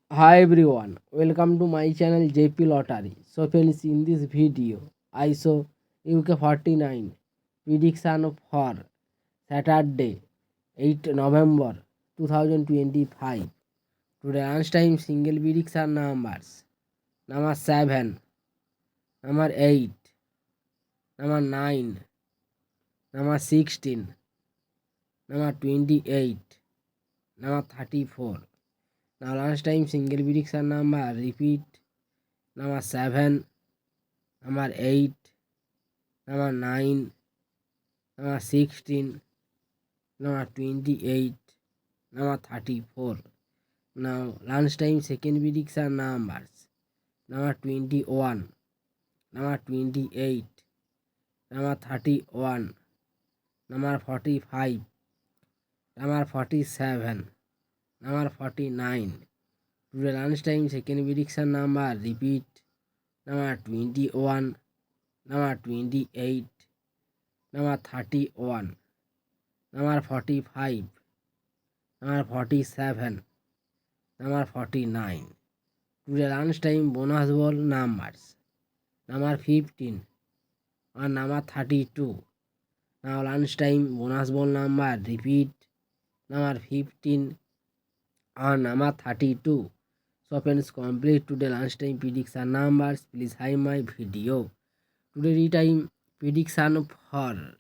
Hi everyone, welcome to my channel JP Lottery. So friends, in this video, I show UK49 prediction for Saturday, 8 November 2025. Today lunchtime single prediction numbers: number 7, number 8, number 9, number 16, number 28, number 34. Now lunchtime single prediction number repeat: number 7, number 8, number 9, number 16, number 28, number 34. Now lunchtime second prediction numbers: number 21, number 28, number 31, number 45, number 47, number 49. Today lunchtime second prediction number repeat: number 21, number 28, number 31, number 45, number 47, number 49. Today lunchtime bonus ball numbers: number 15 and number 32. Now lunchtime bonus ball number repeat: number 15 and number 32. So friends, complete today lunchtime prediction numbers. Please like my video. Today time prediction for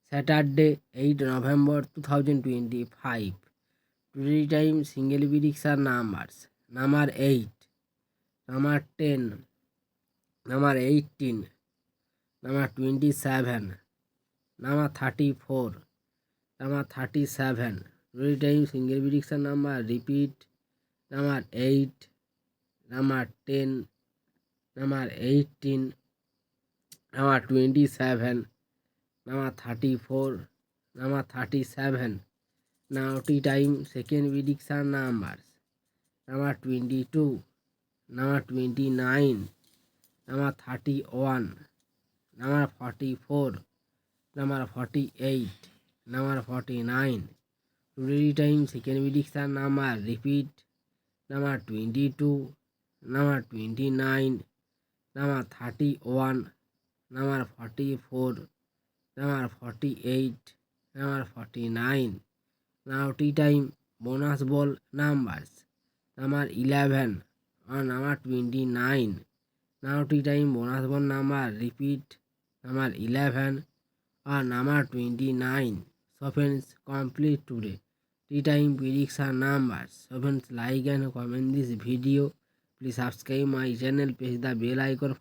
Saturday, 8 November 2025. Today time single prediction numbers: number 8, number 10, number 18, number 27, number 34, number 37. Today time single prediction number repeat: number 8, number 10, number 18, number 27, number 34, number 37. Now tea time second prediction numbers: number 22, number 29, number 31, number 44, number 48, number 49. Today time second prediction number repeat: number 22, number 29, number 31, number 44, number 48, number 49. Now tea time bonus ball numbers: number 11 and number 29. Now tea time bonus ball number repeat: number 11 and number 29. So friends, complete today tea time prediction numbers. So friends, like and comment this video. Please subscribe my channel, press the bell icon.